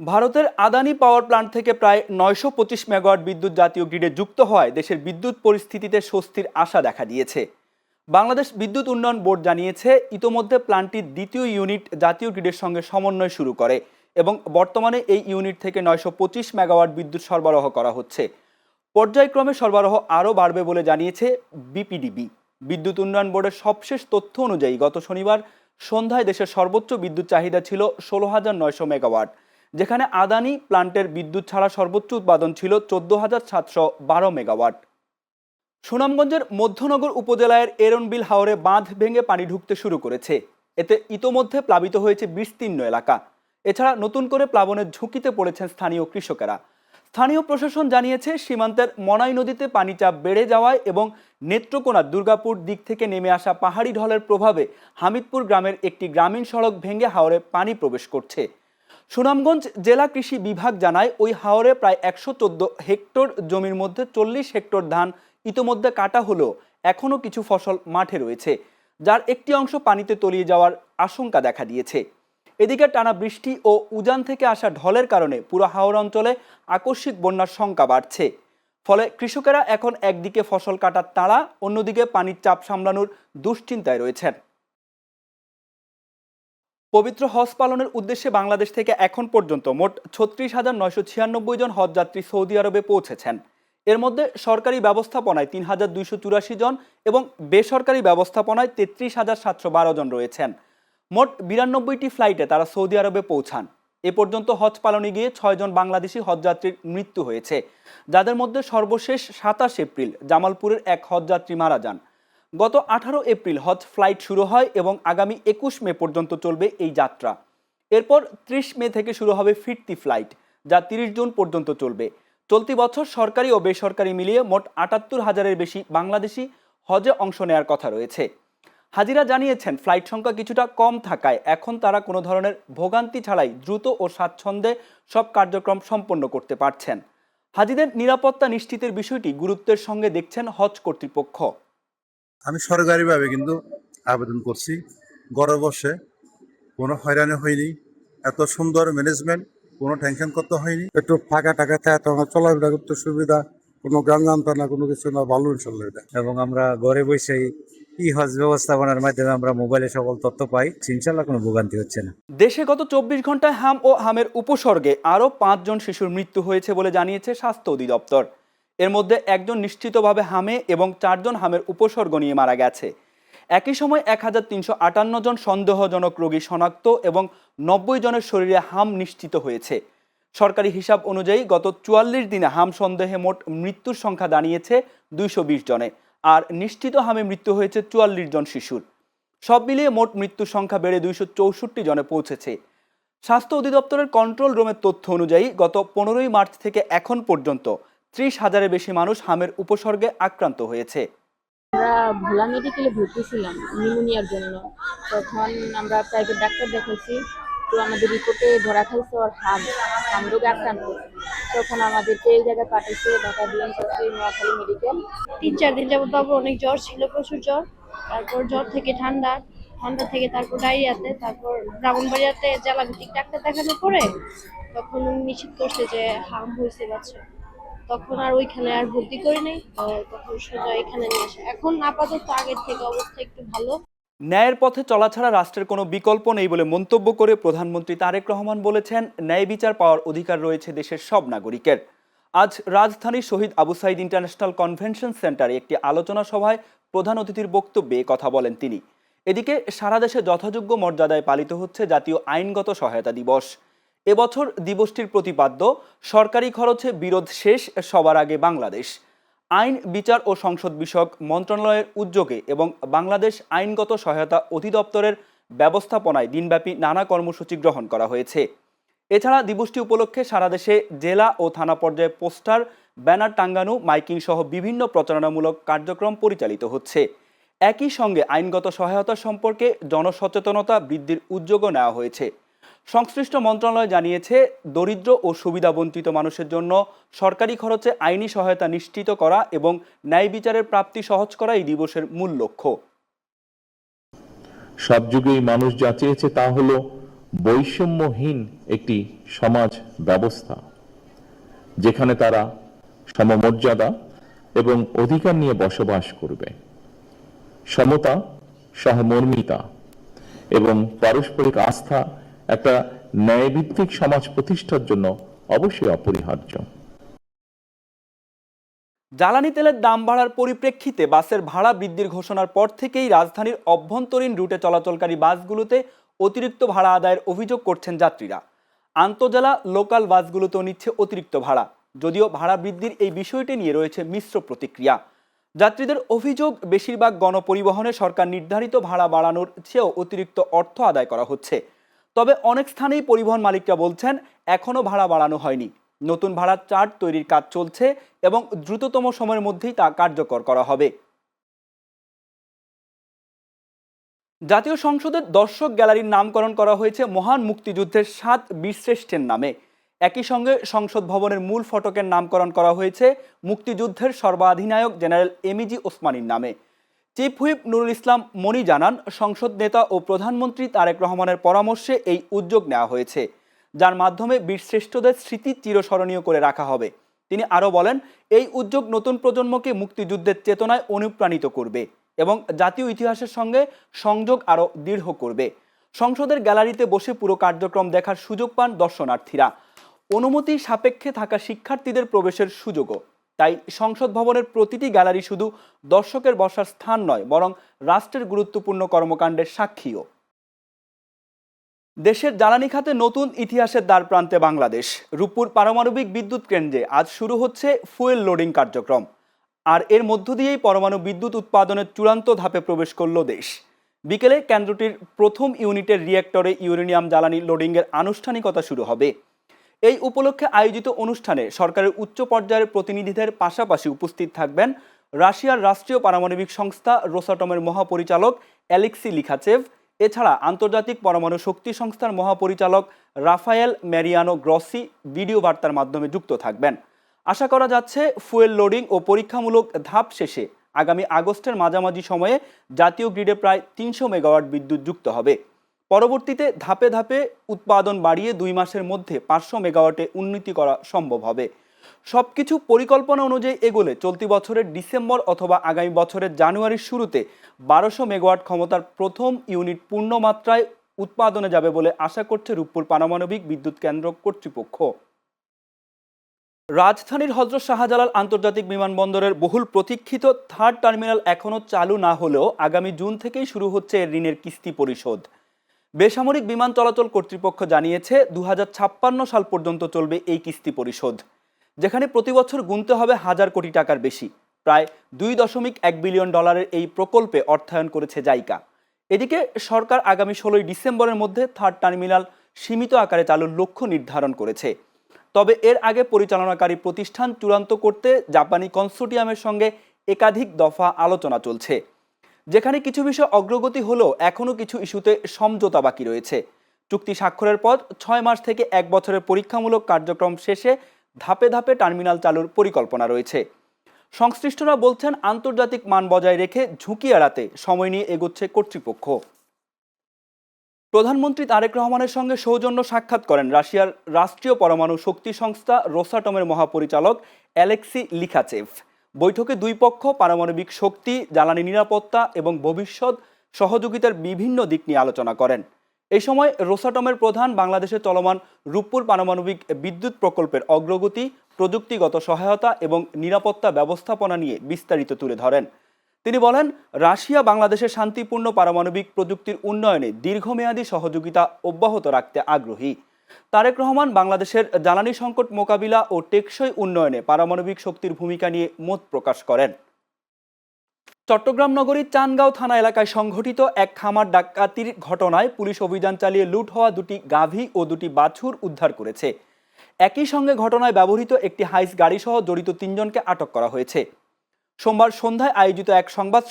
ভারতের Adani power plant থেকে প্রায় ৯২৫ মেগাওয়াট বিদ্যুৎ জাতীয় গ্রিডে যুক্ত হওয়ায় দেশের বিদ্যুৎ পরিস্থিতিতে স্বস্তির আশা দেখা দিয়েছে। বাংলাদেশ বিদ্যুৎ উন্নয়ন বোর্ড জানিয়েছে, ইতোমধ্যে প্ল্যান্টটির দ্বিতীয় ইউনিট জাতীয় গ্রিডের সঙ্গে সমন্বয় শুরু করে এবং বর্তমানে এই ইউনিট থেকে ৯২৫ মেগাওয়াট বিদ্যুৎ সরবরাহ করা হচ্ছে। পর্যায়ক্রমে সরবরাহ আরও বাড়বে বলে জানিয়েছে বিপিডিবি। বিদ্যুৎ উন্নয়ন বোর্ডের সবশেষ তথ্য অনুযায়ী গত শনিবার সন্ধ্যায় দেশের সর্বোচ্চ বিদ্যুৎ চাহিদা ছিল ১৬,৯০০ মেগাওয়াট, যেখানে আদানি প্ল্যান্টের বিদ্যুৎ ছাড়া সর্বোচ্চ উৎপাদন ছিল ১৪,৭১২ মেগাওয়াট। সুনামগঞ্জের মধ্যনগর উপজেলার এরনবিল হাওরে বাঁধ ভেঙে পানি ঢুকতে শুরু করেছে। এতে ইতোমধ্যে প্লাবিত হয়েছে বিস্তীর্ণ এলাকা। এছাড়া নতুন করে প্লাবনের ঝুঁকিতে পড়েছেন স্থানীয় কৃষকেরা। স্থানীয় প্রশাসন জানিয়েছে, সীমান্তের মনাই নদীতে পানিচাপ বেড়ে যাওয়ায় এবং নেত্রকোনা দুর্গাপুর দিক থেকে নেমে আসা পাহাড়ি ঢলের প্রভাবে হামিদপুর গ্রামের একটি গ্রামীণ সড়ক ভেঙে হাওরে পানি প্রবেশ করছে। সুনামগঞ্জ জেলা কৃষি বিভাগ জানায়, ওই হাওরে প্রায় ১১৪ হেক্টর জমির মধ্যে ৪০ হেক্টর ধান ইতোমধ্যে কাটা হলেও এখনও কিছু ফসল মাঠে রয়েছে, যার একটি অংশ পানিতে তলিয়ে যাওয়ার আশঙ্কা দেখা দিয়েছে। এদিকে টানা বৃষ্টি ও উজান থেকে আসা ঢলের কারণে পুরো হাওর অঞ্চলে আকস্মিক বন্যার শঙ্কা বাড়ছে। ফলে কৃষকেরা এখন একদিকে ফসল কাটার তাড়া, অন্যদিকে পানির চাপ সামলানোর দুশ্চিন্তায় রয়েছেন। পবিত্র হজ পালনের উদ্দেশ্যে বাংলাদেশ থেকে এখন পর্যন্ত মোট ৩৬,৯৯৬ জন হজযাত্রী সৌদি আরবে পৌঁছেছেন। এর মধ্যে সরকারি ব্যবস্থাপনায় ৩,২৮৪ জন এবং বেসরকারি ব্যবস্থাপনায় ৩৩,৭১২ জন রয়েছেন। মোট ৯২টি ফ্লাইটে তারা সৌদি আরবে পৌঁছান। এ পর্যন্ত হজ পালনে গিয়ে ৬ জন বাংলাদেশি হজযাত্রীর মৃত্যু হয়েছে, যাদের মধ্যে সর্বশেষ ২৭ এপ্রিল জামালপুরের এক হজযাত্রী মারা যান। গত ১৮ এপ্রিল হজ ফ্লাইট শুরু হয় এবং আগামী ২১ মে পর্যন্ত চলবে এই যাত্রা। এরপর ৩০ মে থেকে শুরু হবে ফিরতি ফ্লাইট, যা ৩০ জুন পর্যন্ত চলবে। চলতি বছর সরকারি ও বেসরকারি মিলিয়ে মোট ৭৮,০০০-এর বেশি বাংলাদেশি হজে অংশ নেওয়ার কথা রয়েছে। হাজিরা জানিয়েছেন, ফ্লাইট সংখ্যা কিছুটা কম থাকায় এখন তারা কোনো ধরনের ভোগান্তি ছাড়াই দ্রুত ও স্বাচ্ছন্দ্যে সব কার্যক্রম সম্পন্ন করতে পারছেন। হাজিদের নিরাপত্তা নিশ্চিতের বিষয়টি গুরুত্বের সঙ্গে দেখছেন হজ কর্তৃপক্ষ। আমি সরকারিভাবে কিন্তু আবেদন করছি, ঘরে বসে কোনো হয়রানি হয়নি, এত সুন্দর ম্যানেজমেন্ট, কোনো টেনশন করতে হয়নি। একটু ফাঁকা টাকাতে এত আমার চলাফেরা করতে সুবিধা, কোনো গ্রাম না, কোনো কিছু না, ভালো ইনশাল্লাহ এটা। এবং আমরা ঘরে বসেই ই হজ ব্যবস্থাপনার মাধ্যমে আমরা মোবাইলে সকল তথ্য পাই, ইনশাল্লাহ কোনো ভোগান্তি হচ্ছে না। দেশে গত ২৪ ঘন্টায় হাম ও হামের উপসর্গে আরও ৫ জন শিশুর মৃত্যু হয়েছে বলে জানিয়েছে স্বাস্থ্য অধিদপ্তর। এর মধ্যে একজন নিশ্চিতভাবে হামে এবং ৪ জন হামের উপসর্গ নিয়ে মারা গেছে। একই সময় ১,৩৫৮ জন সন্দেহজনক রোগী শনাক্ত এবং ৯০ জনের শরীরে হাম নিশ্চিত হয়েছে। সরকারি হিসাব অনুযায়ী গত ৪৪ দিনে হাম সন্দেহে মোট মৃত্যুর সংখ্যা দাঁড়িয়েছে ২২০ জনে, আর নিশ্চিত হামে মৃত্যু হয়েছে ৪৪ জন শিশুর। সব মিলিয়ে মোট মৃত্যুর সংখ্যা বেড়ে ২৬৪ জনে পৌঁছেছে। স্বাস্থ্য অধিদপ্তরের কন্ট্রোল রুমের তথ্য অনুযায়ী গত ১৫ই মার্চ থেকে এখন পর্যন্ত ৩০,০০০-এর বেশি মানুষ হামের উপসর্গে আক্রান্ত হয়েছে। আমরা ভোলা মেডিকেলে ভর্তি ছিলাম নিউমোনিয়ার জন্য। তখন আমরা প্রাইভেট ডাক্তার দেখাইছি, তো আমাদের রিপোর্টে ধরা খাইছে ওর হাম রোগে আক্রান্ত। তখন আমাদেরকে এই জায়গায় পাঠাইছে ঢাকা ডিএমসি নোয়াখালী মেডিকেল। ৩-৪ দিন যাবত বাবুর অনেক জ্বর ছিল, প্রচুর জ্বর। তারপর জ্বর থেকে ঠান্ডা থেকে তারপর ডায়রিয়াতে, তারপর ব্রাহ্মণবাড়িয়াতে জেলা ভিত্তিক ডাক্তার দেখানোর পরে তখন উনি নিশ্চিত করছে যে হাম হয়েছে বাচ্চা। তখন আর ওইখানে আর ভর্তি করি নাই, তখন সোজা এখানে নিয়ে আসে। এখন আপাতত আগের থেকে অবস্থা একটু ভালো। ন্যায়ের পথে চলা ছাড়া রাষ্ট্রের কোনো বিকল্প নেই বলে মন্তব্য করে প্রধানমন্ত্রী তারেক রহমান বলেছেন, ন্যায় বিচার পাওয়ার অধিকার রয়েছে দেশের সব নাগরিকের। আজ রাজধানীর শহীদ আবু সাইদ ইন্টারন্যাশনাল কনভেনশন সেন্টারে একটি আলোচনা সভায় প্রধান অতিথির বক্তব্যে কথা বলেন তিনি। এদিকে সারা দেশে যথাযোগ্য মর্যাদায় পালিত হচ্ছে জাতীয় আইনগত সহায়তা দিবস। এবছর দিবসটির প্রতিপাদ্য, সরকারি খরচে বিরোধ শেষ, সবার আগে বাংলাদেশ। আইন, বিচার ও সংসদ বিষয়ক মন্ত্রণালয়ের উদ্যোগে এবং বাংলাদেশ আইনগত সহায়তা অধিদপ্তরের ব্যবস্থাপনায় দিনব্যাপী নানা কর্মসূচি গ্রহণ করা হয়েছে। এছাড়া দিবসটি উপলক্ষে সারা দেশে জেলা ও থানা পর্যায়ে পোস্টার, ব্যানার টাঙ্গানো, মাইকিং সহ বিভিন্ন প্রচারণামূলক কার্যক্রম পরিচালিত হচ্ছে। একই সঙ্গে আইনগত সহায়তা সম্পর্কে জনসচেতনতা বৃদ্ধির উদ্যোগও নেওয়া হয়েছে। সংশ্লিষ্ট মন্ত্রণালয় জানিয়েছে, দরিদ্র ও সুবিধাবঞ্চিত মানুষের জন্য সরকারি খরচে আইনি সহায়তা নিশ্চিত করা এবং ন্যায় বিচারের প্রাপ্তি সহজ করা এই দিবসের মূল লক্ষ্য। সব যুগেই মানুষ যা চেয়েছে তা হলো বৈষম্যহীন একটি সমাজ ব্যবস্থা, যেখানে তারা সমমর্যাদা এবং অধিকার নিয়ে বসবাস করবে। সমতা, সহমর্মিতা এবং পারস্পরিক আস্থা একটা ন্যায়ভিত্তিক সমাজ প্রতিষ্ঠার জন্য অবশ্যই অপরিহার্য। জ্বালানি তেলের দাম বাড়ার পরিপ্রেক্ষিতে বাসের ভাড়া বৃদ্ধির ঘোষণার পর থেকেই রাজধানীর অভ্যন্তরীণ রুটে চলাচলকারী বাসগুলোতে অতিরিক্ত ভাড়া আদায়ের অভিযোগ করছেন যাত্রীরা। আন্তঃজেলা লোকাল বাসগুলোতেও নিচ্ছে অতিরিক্ত ভাড়া। যদিও ভাড়া বৃদ্ধির এই বিষয়টি নিয়ে রয়েছে মিশ্র প্রতিক্রিয়া। যাত্রীদের অভিযোগ, বেশিরভাগ গণপরিবহনে সরকার নির্ধারিত ভাড়া বাড়ানোর চেয়েও অতিরিক্ত অর্থ আদায় করা হচ্ছে। তবে অনেক স্থানেই পরিবহন মালিকরা বলছেন এখনও ভাড়া বাড়ানো হয়নি। নতুন ভাড়ার চার্ট তৈরির কাজ চলছে এবং দ্রুততম সময়ের মধ্যেই তা কার্যকর করা হবে। জাতীয় সংসদের দর্শক গ্যালারির নামকরণ করা হয়েছে মহান মুক্তিযুদ্ধের 7 বীরশ্রেষ্ঠের নামে। একই সঙ্গে সংসদ ভবনের মূল ফটকের নামকরণ করা হয়েছে মুক্তিযুদ্ধের সর্বাধিনায়ক জেনারেল এমইজি ওসমানীর নামে। চিফ হুইপ নুরুল ইসলাম মনি জানান, সংসদ নেতা ও প্রধানমন্ত্রী তারেক রহমানের পরামর্শে এই উদ্যোগ নেওয়া হয়েছে, যার মাধ্যমে বীরশ্রেষ্ঠদের স্মৃতি চিরস্মরণীয় করে রাখা হবে। তিনি আরও বলেন, এই উদ্যোগ নতুন প্রজন্মকে মুক্তিযুদ্ধের চেতনায় অনুপ্রাণিত করবে এবং জাতীয় ইতিহাসের সঙ্গে সংযোগ আরও দৃঢ় করবে। সংসদের গ্যালারিতে বসে পুরো কার্যক্রম দেখার সুযোগ পান দর্শনার্থীরা। অনুমতি সাপেক্ষে থাকা শিক্ষার্থীদের প্রবেশের সুযোগও। তাই সংসদ ভবনের প্রতিটি গ্যালারি শুধু দর্শকের বসার স্থান নয়, বরং রাষ্ট্রের গুরুত্বপূর্ণ কর্মকাণ্ডের সাক্ষীও। দেশের জ্বালানি খাতে নতুন ইতিহাসের দ্বার প্রান্তে বাংলাদেশ। রূপপুর পারমাণবিক বিদ্যুৎ কেন্দ্রে আজ শুরু হচ্ছে ফুয়েল লোডিং কার্যক্রম। আর এর মধ্য দিয়েই পরমাণু বিদ্যুৎ উৎপাদনের চূড়ান্ত ধাপে প্রবেশ করল দেশ। বিকেলে কেন্দ্রটির প্রথম ইউনিটের রিঅ্যাক্টরে ইউরেনিয়াম জ্বালানি লোডিংয়ের আনুষ্ঠানিকতা শুরু হবে। এই উপলক্ষে আয়োজিত অনুষ্ঠানে সরকারের উচ্চ পর্যায়ের প্রতিনিধিদের পাশাপাশি উপস্থিত থাকবেন রাশিয়ার রাষ্ট্রীয় পারমাণবিক সংস্থা রোসাটমের মহাপরিচালক অ্যালেক্সি লিখাচেভ। এছাড়া আন্তর্জাতিক পরমাণু শক্তি সংস্থার মহাপরিচালক রাফায়েল ম্যারিয়ানো গ্রসি ভিডিও বার্তার মাধ্যমে যুক্ত থাকবেন। আশা করা যাচ্ছে ফুয়েল লোডিং ও পরীক্ষামূলক ধাপ শেষে আগামী আগস্টের মাঝামাঝি সময়ে জাতীয় গ্রিডে প্রায় 300 মেগাওয়াট বিদ্যুৎ যুক্ত হবে। পরবর্তীতে ধাপে ধাপে উৎপাদন বাড়িয়ে 2 মাসের মধ্যে 500 মেগাওয়াটে উন্নতি করা সম্ভব হবে। সবকিছু পরিকল্পনা অনুযায়ী এগোলে চলতি বছরের ডিসেম্বর অথবা আগামী বছরের জানুয়ারির শুরুতে 1200 মেগাওয়াট ক্ষমতার প্রথম ইউনিট পূর্ণ মাত্রায় উৎপাদনে যাবে বলে আশা করছে রূপপুর পারমাণবিক বিদ্যুৎ কেন্দ্র কর্তৃপক্ষ। রাজধানীর হযরত শাহজালাল আন্তর্জাতিক বিমানবন্দরের বহুল প্রতীক্ষিত 3rd টার্মিনাল এখনও চালু না হলেও আগামী জুন থেকেই শুরু হচ্ছে এর ঋণের কিস্তি পরিশোধ। বেসামরিক বিমান চলাচল কর্তৃপক্ষ জানিয়েছে 2056 সাল পর্যন্ত চলবে এই কিস্তি পরিশোধ, যেখানে প্রতি বছর গুনতে হবে 1000 কোটি টাকার বেশি। প্রায় $2.1 বিলিয়ন এই প্রকল্পে অর্থায়ন করেছে জাইকা। এদিকে সরকার আগামী 16 ডিসেম্বরের মধ্যে 3rd টার্মিনাল সীমিত আকারে চালুর লক্ষ্য নির্ধারণ করেছে। তবে এর আগে পরিচালনাকারী প্রতিষ্ঠান চূড়ান্ত করতে জাপানি কনসোর্টিয়ামের সঙ্গে একাধিক দফা আলোচনা চলছে, যেখানে কিছু বিষয় অগ্রগতি হলেও এখনও কিছু ইস্যুতে সমঝোতা বাকি রয়েছে। চুক্তি স্বাক্ষরের পর 6 মাস থেকে 1 বছরের পরীক্ষামূলক কার্যক্রম শেষে ধাপে ধাপে টার্মিনাল চালুর পরিকল্পনা রয়েছে। সংশ্লিষ্টরা বলছেন, আন্তর্জাতিক মান বজায় রেখে ঝুঁকি এড়াতে সময় নিয়ে এগোচ্ছে কর্তৃপক্ষ। প্রধানমন্ত্রী তারেক রহমানের সঙ্গে সৌজন্য সাক্ষাৎ করেন রাশিয়ার রাষ্ট্রীয় পরমাণু শক্তি সংস্থা রোসাটমের মহাপরিচালক অ্যালেক্সি লিখাচেভ। বৈঠকে দুই পক্ষ পারমাণবিক শক্তি, জ্বালানি নিরাপত্তা এবং ভবিষ্যৎ সহযোগিতার বিভিন্ন দিক নিয়ে আলোচনা করেন। এই সময় রোসাটমের প্রধান বাংলাদেশে চলমান রূপপুর পারমাণবিক বিদ্যুৎ প্রকল্পের অগ্রগতি, প্রযুক্তিগত সহায়তা এবং নিরাপত্তা ব্যবস্থাপনা নিয়ে বিস্তারিত তুলে ধরেন। তিনি বলেন, রাশিয়া বাংলাদেশের শান্তিপূর্ণ পারমাণবিক প্রযুক্তির উন্নয়নে দীর্ঘমেয়াদী সহযোগিতা অব্যাহত রাখতে আগ্রহী। তারেক রহমান বাংলাদেশের জ্বালানি সংকট মোকাবিলা ও টেকসই উন্নয়নে পারমাণবিক শক্তির ভূমিকা নিয়ে মত প্রকাশ করেন। চট্টগ্রাম নগরীর চানগাঁও থানা এলাকায় সংঘটিত এক খামার ডাকাতির ঘটনায় পুলিশ অভিযান চালিয়ে লুট হওয়া 2টি গাভী ও 2টি বাছুর উদ্ধার করেছে। একই সঙ্গে ঘটনায় ব্যবহৃত একটি হাইস গাড়িসহ জড়িত 3 জনকে আটক করা হয়েছে। সোমবার সন্ধ্যায় আয়োজিত এক সংবাদ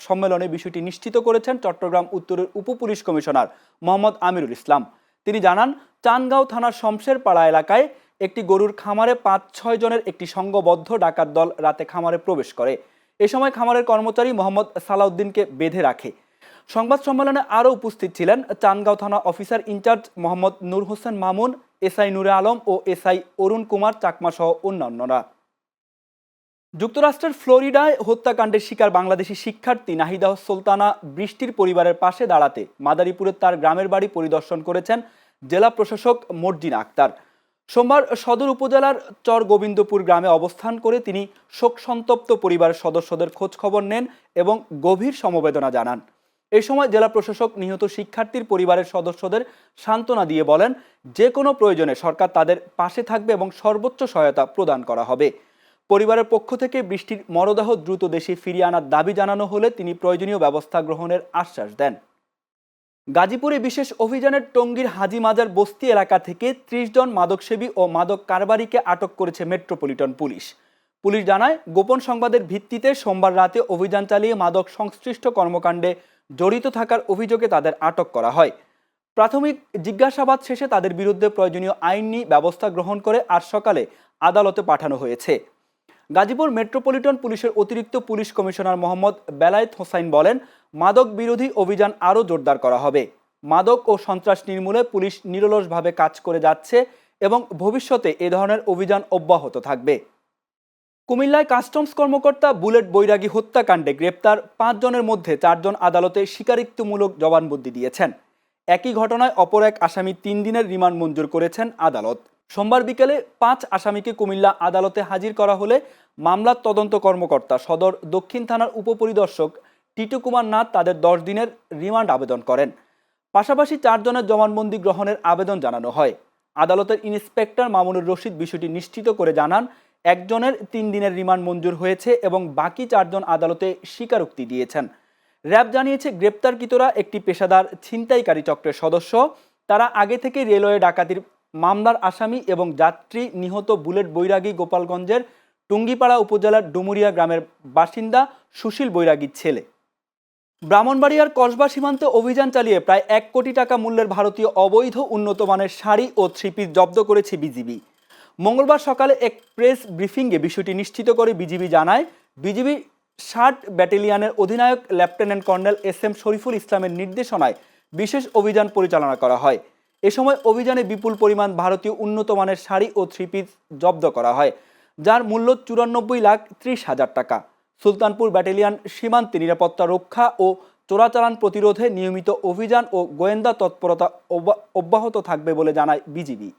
সম্মেলনে বিষয়টি নিশ্চিত করেছেন চট্টগ্রাম উত্তরের উপপুলিশ কমিশনার মোহাম্মদ আমিরুল ইসলাম। তিনি জানান, চানগাঁও থানার শমশের পাড়া এলাকায় একটি গরুর খামারে 5-6 জনের একটি সংঘবদ্ধ ডাকাত দল রাতে খামারে প্রবেশ করে। এ সময় খামারের কর্মচারী মোহাম্মদ সালাউদ্দিনকে বেঁধে রাখে। সংবাদ সম্মেলনে আরও উপস্থিত ছিলেন চান্দগাঁও থানা অফিসার ইনচার্জ মোহাম্মদ নূর হোসেন মামুন, এসআই নূরে আলম ও এসআই অরুণ কুমার চাকমা সহ অন্যান্যরা। যুক্তরাষ্ট্রের ফ্লোরিডায় হত্যাকাণ্ডের শিকার বাংলাদেশি শিক্ষার্থী নাহিদা সুলতানা বৃষ্টির পরিবারের পাশে দাঁড়াতে মাদারীপুরের তার গ্রামের বাড়ি পরিদর্শন করেছেন জেলা প্রশাসক মর্জিনা আক্তার। সোমবার সদর উপজেলার চর গোবিন্দপুর গ্রামে অবস্থান করে তিনি শোকসন্তপ্ত পরিবারের সদস্যদের খোঁজ খবর নেন এবং গভীর সমবেদনা জানান। এ সময় জেলা প্রশাসক নিহত শিক্ষার্থীর পরিবারের সদস্যদের সান্ত্বনা দিয়ে বলেন, যে কোনো প্রয়োজনে সরকার তাদের পাশে থাকবে এবং সর্বোচ্চ সহায়তা প্রদান করা হবে। পরিবারের পক্ষ থেকে বৃষ্টির মরদেহ দ্রুত দেশে ফিরিয়ে আনার দাবি জানানো হলে তিনি প্রয়োজনীয় ব্যবস্থা গ্রহণের আশ্বাস দেন। গাজীপুরে বিশেষ অভিযানের টঙ্গীর হাজী মাজার বস্তি এলাকা থেকে ৩০ জন মাদকসেবী ও মাদক কারবারিকে আটক করেছে মেট্রোপলিটন পুলিশ। পুলিশ জানায়, গোপন সংবাদের ভিত্তিতে সোমবার রাতে অভিযান চালিয়ে মাদক সংশ্লিষ্ট কর্মকাণ্ডে জড়িত থাকার অভিযোগে তাদের আটক করা হয়। প্রাথমিক জিজ্ঞাসাবাদ শেষে তাদের বিরুদ্ধে প্রয়োজনীয় আইনি ব্যবস্থা গ্রহণ করে আজ সকালে আদালতে পাঠানো হয়েছে। গাজীপুর মেট্রোপলিটন পুলিশের অতিরিক্ত পুলিশ কমিশনার মোহাম্মদ বেলায়েত হোসাইন বলেন, মাদক বিরোধী অভিযান আরও জোরদার করা হবে। মাদক ও সন্ত্রাস নির্মূলে পুলিশ নিরলসভাবে কাজ করে যাচ্ছে এবং ভবিষ্যতে এ ধরনের অভিযান অব্যাহত থাকবে। কুমিল্লায় কাস্টমস কর্মকর্তা বুলেট বৈরাগী হত্যাকাণ্ডে গ্রেপ্তার 5 জনের মধ্যে 4 জন আদালতে স্বীকারোক্তিমূলক জবানবন্দি দিয়েছেন। একই ঘটনায় অপর এক আসামি 3 দিনের রিমান্ড মঞ্জুর করেছেন আদালত। সোমবার বিকেলে 5 আসামিকে কুমিল্লা আদালতে হাজির করা হলে মামলার তদন্ত কর্মকর্তা সদর দক্ষিণ থানার উপপরিদর্শক টিটু কুমার নাথ তাদের 10 দিনের রিমান্ড আবেদন করেন। পাশাপাশি 4 জনের জবানবন্দি গ্রহণের আবেদন জানানো হয়। আদালতের ইন্সপেক্টর মামুনুর রশিদ বিষয়টি নিশ্চিত করে জানান, একজনের 3 দিনের রিমান্ড মঞ্জুর হয়েছে এবং বাকি 4 জন আদালতে স্বীকারোক্তি দিয়েছেন। র্যাব জানিয়েছে, গ্রেপ্তারকৃতরা একটি পেশাদার ছিনতাইকারী চক্রের সদস্য। তারা আগে থেকে রেলওয়ে ডাকাতির মামলার আসামি এবং যাত্রী নিহত বুলেট বৈরাগী গোপালগঞ্জের টুঙ্গিপাড়া উপজেলার ডুমুরিয়া গ্রামের বাসিন্দা সুশীল বৈরাগীর ছেলে। ব্রাহ্মণবাড়িয়ার কসবা সীমান্তে অভিযান চালিয়ে প্রায় 1 কোটি টাকা মূল্যের ভারতীয় অবৈধ উন্নত মানের শাড়ি ও 3 পিস জব্দ করেছে বিজিবি। মঙ্গলবার সকালে এক প্রেস ব্রিফিংয়ে বিষয়টি নিশ্চিত করে বিজিবি জানায়, বিজিবি 60 ব্যাটালিয়নের অধিনায়ক লেফটেন্যান্ট কর্নেল SM শরীফুল ইসলামের নির্দেশনায় বিশেষ অভিযান পরিচালনা করা হয়। এ সময় অভিযানে বিপুল পরিমাণ ভারতীয় উন্নত মানের শাড়ি ও 3 পিস জব্দ করা হয়, যার মূল্য 94,30,000 টাকা। সুলতানপুর ব্যাটালিয়ন সীমান্তে নিরাপত্তা রক্ষা ও চোরাচালান প্রতিরোধে নিয়মিত অভিযান ও গোয়েন্দা তৎপরতা অব্যাহত থাকবে বলে জানায় বিজিবি।